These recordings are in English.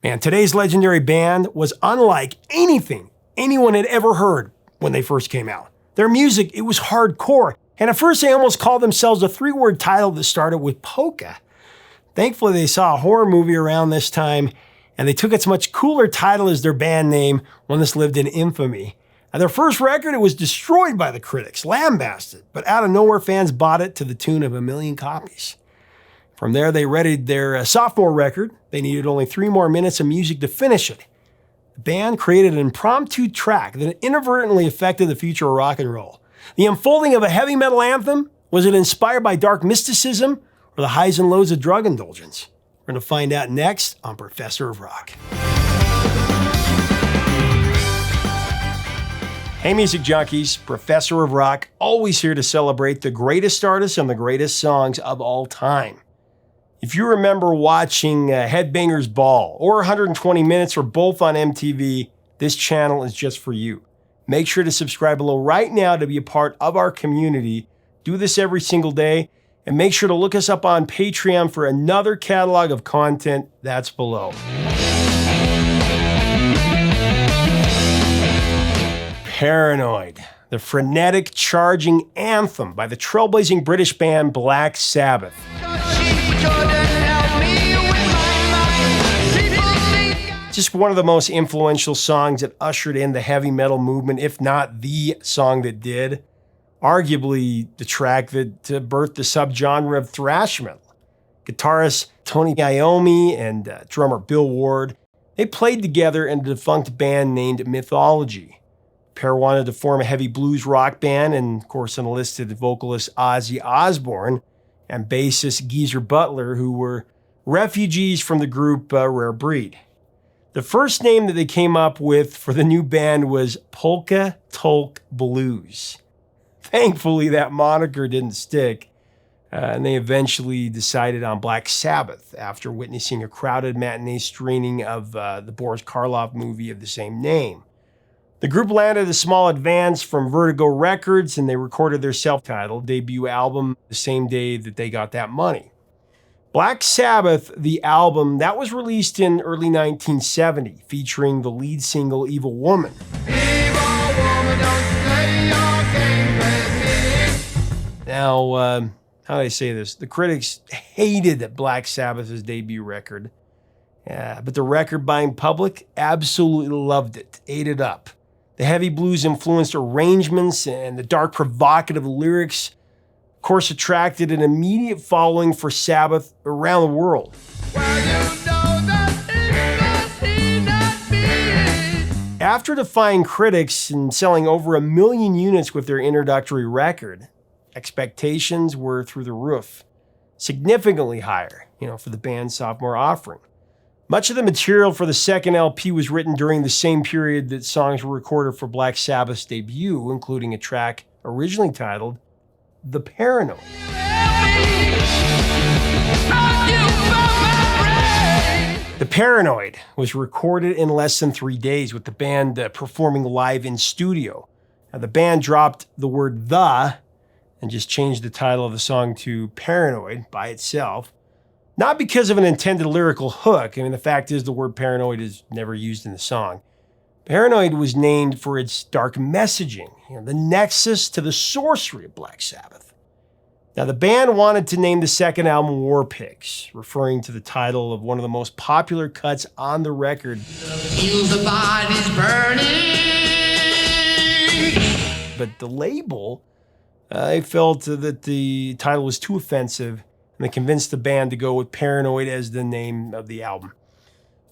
And today's legendary band was unlike anything anyone had ever heard when they first came out. Their music, it was hardcore. And at first they almost called themselves a 3-word title that started with Polka. Thankfully, they saw a horror movie around this time, and they took its much cooler title as their band name, one that's lived in infamy. Now, their first record, it was destroyed by the critics, lambasted, but out of nowhere fans bought it to the tune of 1 million copies. From there, they readied their sophomore record. They needed only 3 more minutes of music to finish it. The band created an impromptu track that inadvertently affected the future of rock and roll. The unfolding of a heavy metal anthem, was it inspired by dark mysticism or the highs and lows of drug indulgence? We're going to find out next on Professor of Rock. Hey music junkies, Professor of Rock, always here to celebrate the greatest artists and the greatest songs of all time. If you remember watching Headbangers Ball or 120 Minutes or both on MTV, this channel is just for you. Make sure to subscribe below right now to be a part of our community. Do this every single day, and make sure to look us up on Patreon for another catalog of content that's below. Paranoid, the frenetic charging anthem by the trailblazing British band Black Sabbath. Just one of the most influential songs that ushered in the heavy metal movement, if not the song that did. Arguably the track that birthed the subgenre of thrash metal. Guitarist Tony Iommi and drummer Bill Ward, they played together in a defunct band named Mythology. The pair wanted to form a heavy blues rock band, and of course enlisted vocalist Ozzy Osbourne and bassist Geezer Butler, who were refugees from the group Rare Breed. The first name that they came up with for the new band was Polka Tulk Blues. Thankfully, that moniker didn't stick, and they eventually decided on Black Sabbath after witnessing a crowded matinee screening of the Boris Karloff movie of the same name. The group landed a small advance from Vertigo Records, and they recorded their self-titled debut album the same day that they got that money. Black Sabbath, the album, that was released in early 1970, featuring the lead single Evil Woman. Now, how do I say this? The critics hated Black Sabbath's debut record, but the record-buying public absolutely loved it, ate it up. The heavy blues-influenced arrangements and the dark, provocative lyrics, of course, attracted an immediate following for Sabbath around the world. After defying critics and selling over 1 million units with their introductory record, expectations were through the roof, significantly higher, for the band's sophomore offering. Much of the material for the second LP was written during the same period that songs were recorded for Black Sabbath's debut, including a track originally titled The Paranoid. The Paranoid was recorded in less than 3 days, with the band performing live in studio. Now, the band dropped the word "the" and just changed the title of the song to Paranoid by itself. Not because of an intended lyrical hook. The fact is the word paranoid is never used in the song. Paranoid was named for its dark messaging, the nexus to the sorcery of Black Sabbath. Now, the band wanted to name the second album War Pigs, referring to the title of one of the most popular cuts on the record. Feel the bodies burning. But the label, they felt that the title was too offensive, and they convinced the band to go with Paranoid as the name of the album.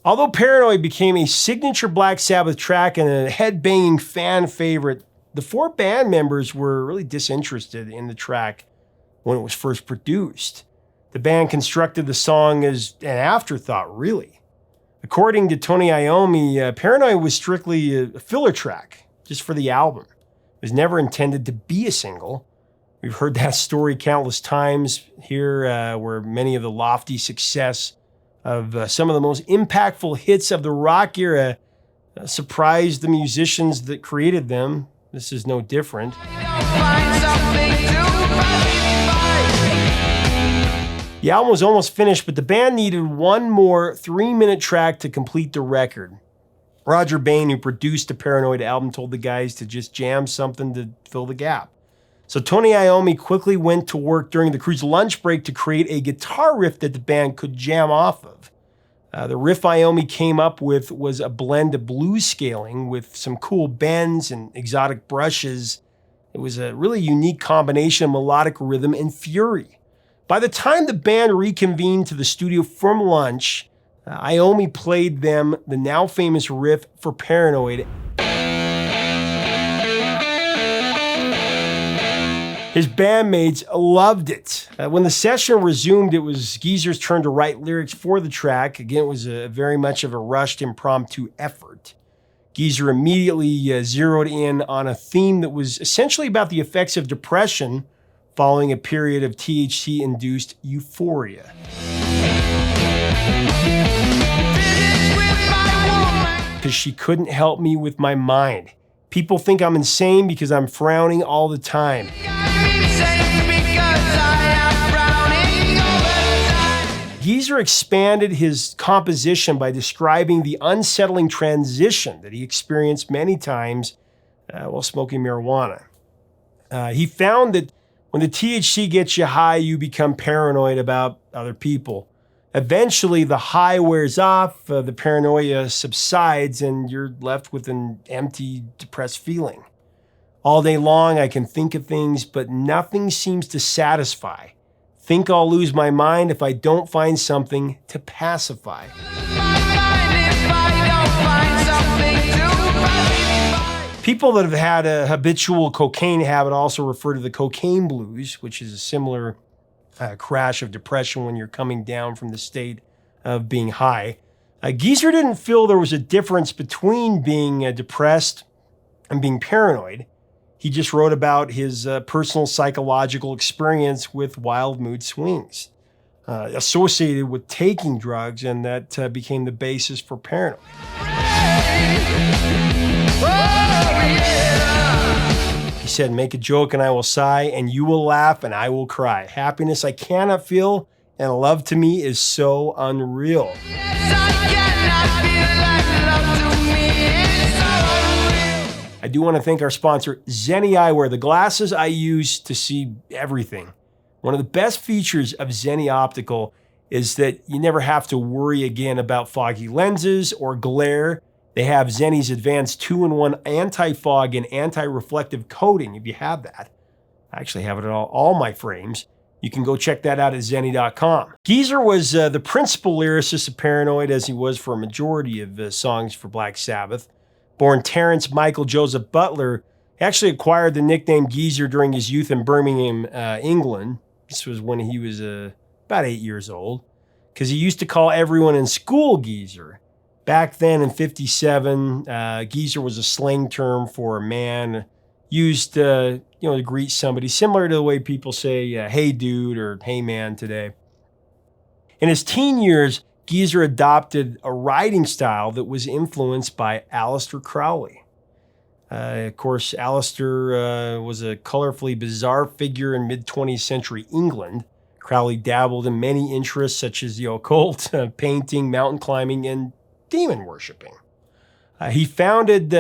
Although Paranoid became a signature Black Sabbath track and a head-banging fan favorite, the 4 band members were really disinterested in the track when it was first produced. The band constructed the song as an afterthought, really. According to Tony Iommi, Paranoid was strictly a filler track, just for the album. It was never intended to be a single. We've heard that story countless times here, where many of the lofty success of some of the most impactful hits of the rock era surprised the musicians that created them. This is no The album was almost finished, but the band needed one more 3-minute track to complete the record. Roger Bain, who produced the Paranoid album, told the guys to just jam something to fill the gap. So Tony Iommi quickly went to work during the crew's lunch break to create a guitar riff that the band could jam off of. The riff Iommi came up with was a blend of blues scaling with some cool bends and exotic brushes. It was a really unique combination of melodic rhythm and fury. By the time the band reconvened to the studio from lunch, Iommi played them the now famous riff for Paranoid. His bandmates loved it. When the session resumed, it was Geezer's turn to write lyrics for the track. Again, it was very much of a rushed, impromptu effort. Geezer immediately zeroed in on a theme that was essentially about the effects of depression following a period of THC-induced euphoria. Because she couldn't help me with my mind. People think I'm insane because I'm frowning all the time. Geezer expanded his composition by describing the unsettling transition that he experienced many times while smoking marijuana. He found that when the THC gets you high, you become paranoid about other people. Eventually, the high wears off, the paranoia subsides, and you're left with an empty, depressed feeling. All day long, I can think of things, but nothing seems to satisfy. Think I'll lose my mind if I don't find something to pacify. People that have had a habitual cocaine habit also refer to the cocaine blues, which is a similar crash of depression when you're coming down from the state of being high. Geezer didn't feel there was a difference between being depressed and being paranoid. He just wrote about his personal psychological experience with wild mood swings associated with taking drugs, and that became the basis for Paranoid. He said, "Make a joke and I will sigh, and you will laugh and I will cry. Happiness I cannot feel, and love to me is so unreal." I do want to thank our sponsor, Zenni Eyewear, the glasses I use to see everything. One of the best features of Zenni Optical is that you never have to worry again about foggy lenses or glare. They have Zenni's advanced 2-in-1 anti-fog and anti-reflective coating, if you have that. I actually have it on all my frames. You can go check that out at Zenni.com. Geezer was the principal lyricist of Paranoid, as he was for a majority of songs for Black Sabbath. Born Terrence Michael Joseph Butler, he actually acquired the nickname Geezer during his youth in Birmingham, England. This was when he was about 8 years old, because he used to call everyone in school Geezer. Back then in 57, geezer was a slang term for a man used to greet somebody, similar to the way people say, hey dude, or hey man today. In his teen years, Geezer adopted a writing style that was influenced by Aleister Crowley. Of course, Aleister was a colorfully bizarre figure in mid-20th century England. Crowley dabbled in many interests such as the occult, painting, mountain climbing, and demon worshipping. He founded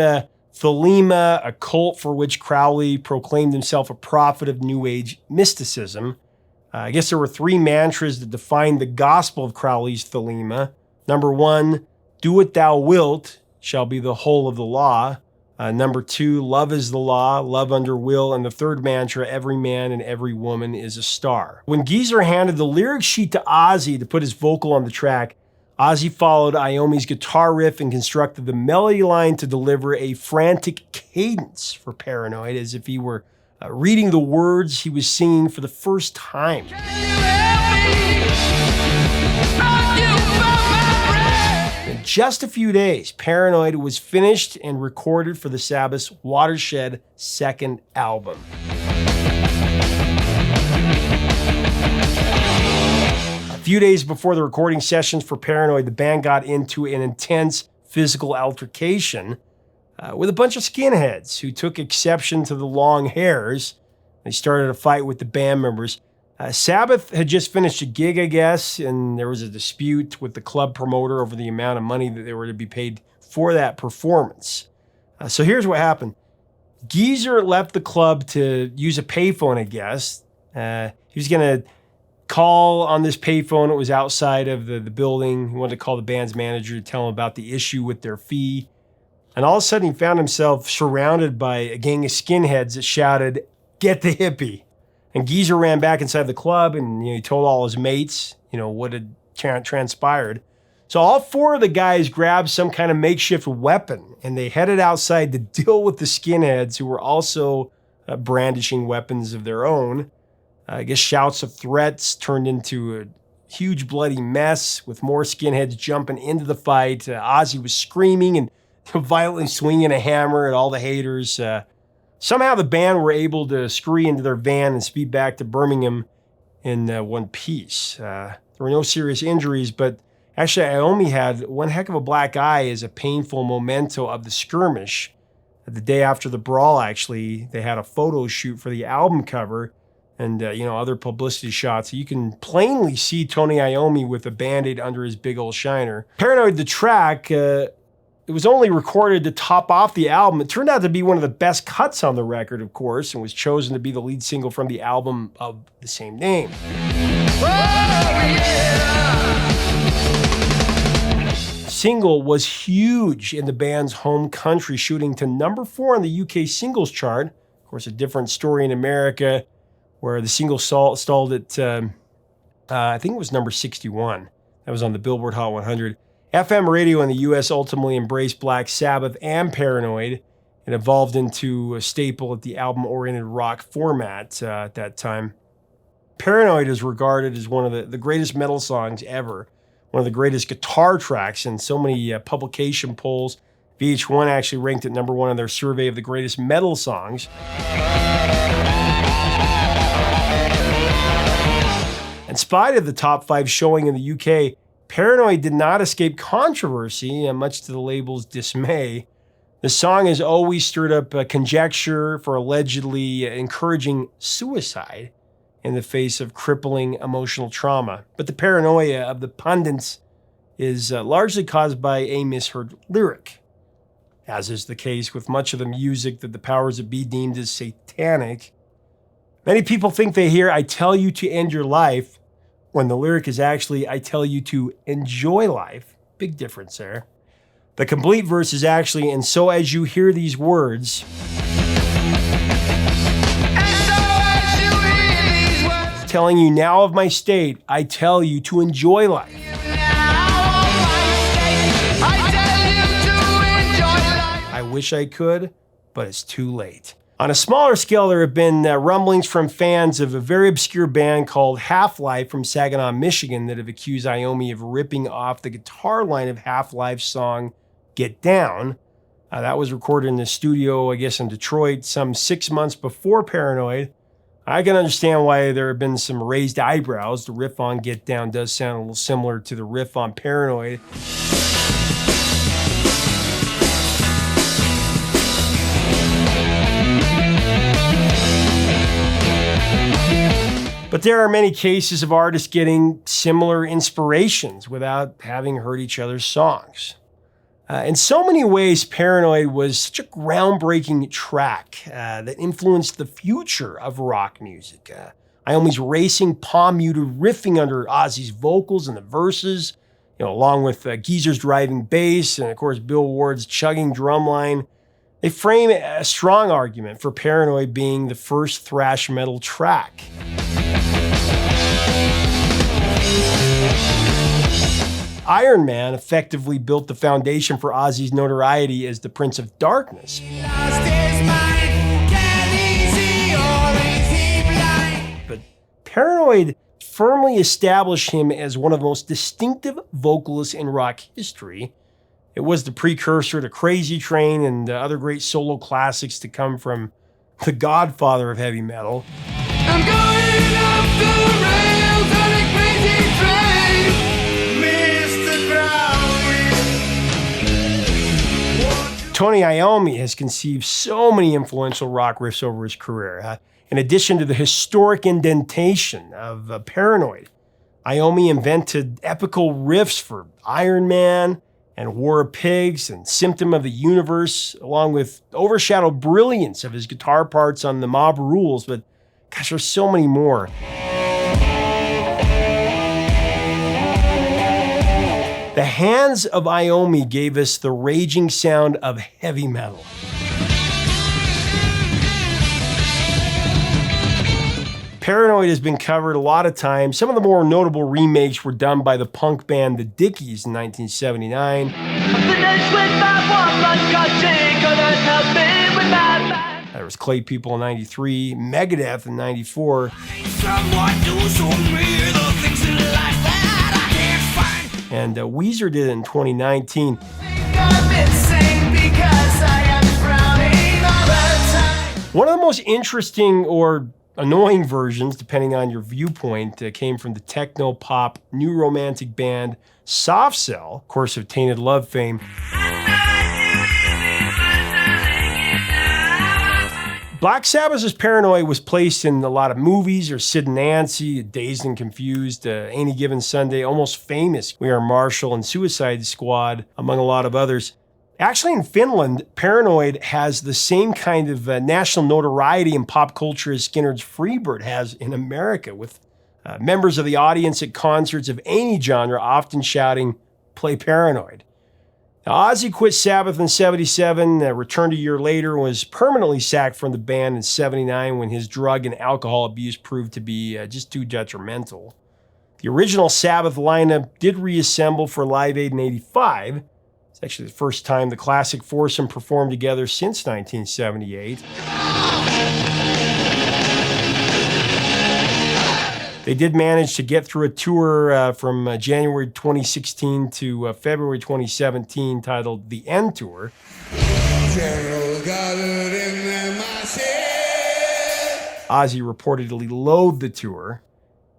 Thelema, a cult for which Crowley proclaimed himself a prophet of New Age mysticism. I guess there were 3 mantras that defined the gospel of Crowley's Thelema. Number 1, do what thou wilt shall be the whole of the law. Number 2, love is the law, love under will. And the 3rd mantra, every man and every woman is a star. When Geezer handed the lyric sheet to Ozzy to put his vocal on the track, Ozzy followed Iommi's guitar riff and constructed the melody line to deliver a frantic cadence for Paranoid, as if he were reading the words he was singing for the first time. In just a few days, Paranoid was finished and recorded for the Sabbath's Watershed 2nd album. A few days before the recording sessions for Paranoid, the band got into an intense physical altercation with a bunch of skinheads who took exception to the long hairs. They started a fight with the band members. Sabbath had just finished a gig, I guess, and there was a dispute with the club promoter over the amount of money that they were to be paid for that performance. So here's what happened. Geezer left the club to use a payphone, I guess. He was going to call on this payphone. It was outside of the building. He wanted to call the band's manager to tell him about the issue with their fee. And all of a sudden, he found himself surrounded by a gang of skinheads that shouted, "Get the hippie." And Geezer ran back inside the club and he told all his mates, what had transpired. So all four of the guys grabbed some kind of makeshift weapon and they headed outside to deal with the skinheads who were also brandishing weapons of their own. I guess shouts of threats turned into a huge bloody mess with more skinheads jumping into the fight. Ozzy was screaming and violently swinging a hammer at all the haters. Somehow the band were able to scurry into their van and speed back to Birmingham in one piece. There were no serious injuries, but actually Iommi had one heck of a black eye as a painful memento of the skirmish. The day after the brawl, actually, they had a photo shoot for the album cover and, other publicity shots. You can plainly see Tony Iommi with a Band-Aid under his big old shiner. Paranoid, the track, it was only recorded to top off the album. It turned out to be one of the best cuts on the record, of course, and was chosen to be the lead single from the album of the same name. Oh, yeah. The single was huge in the band's home country, shooting to number 4 on the UK singles chart. Of course, a different story in America, where the single stalled at, I think it was number 61. That was on the Billboard Hot 100. FM radio in the U.S. ultimately embraced Black Sabbath and Paranoid. It evolved into a staple at the album-oriented rock format at that time. Paranoid is regarded as one of the greatest metal songs ever, one of the greatest guitar tracks in so many publication polls. VH1 actually ranked it number 1 on their survey of the greatest metal songs. In spite of the top 5 showing in the UK, Paranoid did not escape controversy, much to the label's dismay. The song has always stirred up conjecture for allegedly encouraging suicide in the face of crippling emotional trauma. But the paranoia of the pundits is largely caused by a misheard lyric, as is the case with much of the music that the powers that be deemed as satanic. Many people think they hear, "I tell you to end your life," when the lyric is actually, "I tell you to enjoy life." Big difference there. The complete verse is actually, "And so as you hear these words," telling you now of my state, "I tell you to enjoy life." I wish I could, but it's too late. On a smaller scale, there have been rumblings from fans of a very obscure band called Half-Life from Saginaw, Michigan, that have accused Iommi of ripping off the guitar line of Half-Life's song, "Get Down." That was recorded in the studio, I guess, in Detroit, some 6 months before Paranoid. I can understand why there have been some raised eyebrows. The riff on "Get Down" does sound a little similar to the riff on Paranoid. But there are many cases of artists getting similar inspirations without having heard each other's songs. In so many ways, Paranoid was such a groundbreaking track that influenced the future of rock music. Iommi's racing, palm-muted riffing under Ozzy's vocals and the verses, along with Geezer's driving bass and, of course, Bill Ward's chugging drumline, they frame a strong argument for Paranoid being the first thrash metal track. Iron Man effectively built the foundation for Ozzy's notoriety as the Prince of Darkness. But Paranoid firmly established him as one of the most distinctive vocalists in rock history. It was the precursor to Crazy Train and other great solo classics to come from the godfather of heavy metal. I'm going up the rails on a crazy train, Mr. Crowley. Tony Iommi has conceived so many influential rock riffs over his career. In addition to the historic indentation of Paranoid, Iommi invented epical riffs for Iron Man and War of Pigs and Symptom of the Universe, along with overshadowed brilliance of his guitar parts on The Mob Rules, but gosh, there's so many more. The hands of Iommi gave us the raging sound of heavy metal. Paranoid has been covered a lot of times. Some of the more notable remakes were done by the punk band The Dickies in 1979. There was Clay People in 93, Megadeth in 94. And Weezer did it in 2019. One of the most interesting or annoying versions, depending on your viewpoint, came from the techno-pop new romantic band Soft Cell, of course of Tainted Love fame. Black Sabbath's Paranoid was placed in a lot of movies, or Sid and Nancy, Dazed and Confused, Any Given Sunday, Almost Famous, We Are Marshall, and Suicide Squad, among a lot of others. Actually, in Finland, Paranoid has the same kind of national notoriety in pop culture as Skinner's Freebird has in America, with members of the audience at concerts of any genre often shouting, "Play Paranoid." Now, Ozzy quit Sabbath in 77, returned a year later, was permanently sacked from the band in 79 when his drug and alcohol abuse proved to be just too detrimental. The original Sabbath lineup did reassemble for Live Aid in 85. It's actually the first time the classic foursome performed together since 1978. They did manage to get through a tour from January 2016 to February 2017 titled The End Tour. Ozzy reportedly loathed the tour.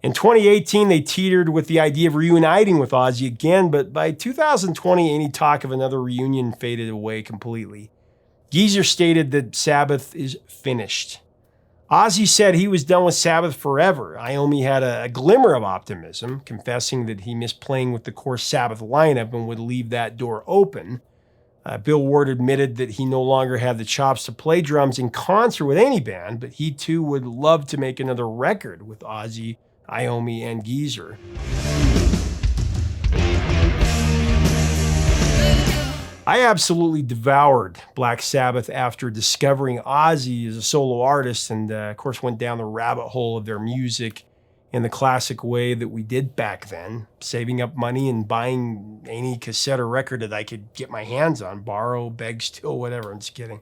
In 2018, they teetered with the idea of reuniting with Ozzy again, but by 2020, any talk of another reunion faded away completely. Geezer stated that Sabbath is finished. Ozzy said he was done with Sabbath forever. Iommi had a glimmer of optimism, confessing that he missed playing with the core Sabbath lineup and would leave that door open. Bill Ward admitted that he no longer had the chops to play drums in concert with any band, but he too would love to make another record with Ozzy, Iommi, and Geezer. I absolutely devoured Black Sabbath after discovering Ozzy as a solo artist and, of course, went down the rabbit hole of their music in the classic way that we did back then, saving up money and buying any cassette or record that I could get my hands on, borrow, beg, steal, whatever. I'm just kidding.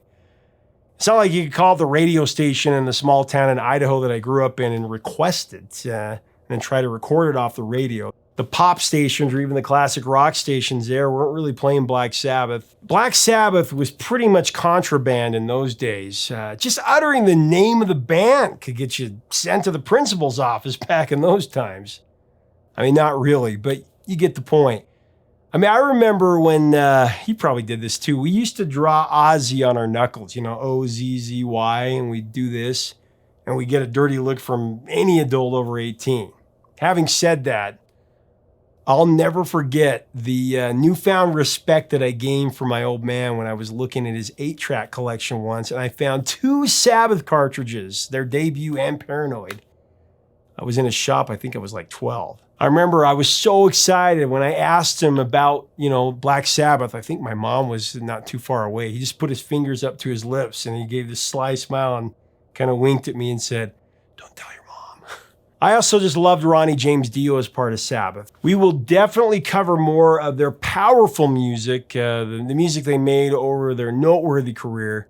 It's not like you could call the radio station in the small town in Idaho that I grew up in and request it and then try to record it off the radio. The pop stations or even the classic rock stations there weren't really playing Black Sabbath. Black Sabbath was pretty much contraband in those days. Just uttering the name of the band could get you sent to the principal's office back in those times. I mean, not really, but you get the point. I mean, I remember when, you probably did this too, we used to draw Ozzy on our knuckles, O-Z-Z-Y, and we'd do this, and we'd get a dirty look from any adult over 18. Having said that, I'll never forget the newfound respect that I gained for my old man when I was looking at his 8-track collection once, and I found 2 Sabbath cartridges, their debut and Paranoid. I was in his shop, I think I was like 12. I remember I was so excited when I asked him about, Black Sabbath. I think my mom was not too far away. He just put his fingers up to his lips, and he gave this sly smile and kind of winked at me and said, "Don't tell your mom." I also just loved Ronnie James Dio as part of Sabbath. We will definitely cover more of their powerful music, the music they made over their noteworthy career.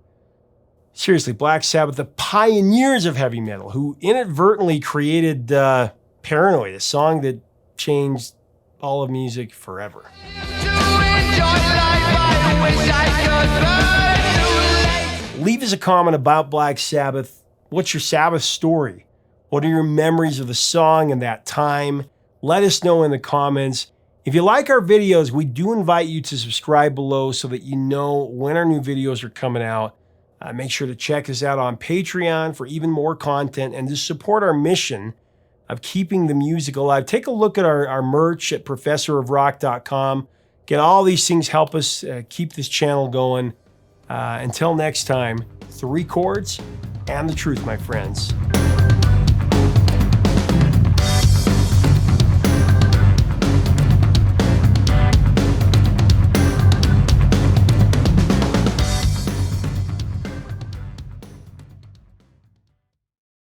Seriously, Black Sabbath, the pioneers of heavy metal, who inadvertently created Paranoid, a song that changed all of music forever. Leave us a comment about Black Sabbath. What's your Sabbath story? What are your memories of the song and that time? Let us know in the comments. If you like our videos, we do invite you to subscribe below so that you know when our new videos are coming out. Make sure to check us out on Patreon for even more content and to support our mission of keeping the music alive. Take a look at our merch at professorofrock.com. Get all these things, help us keep this channel going. Until next time, 3 chords and the truth, my friends.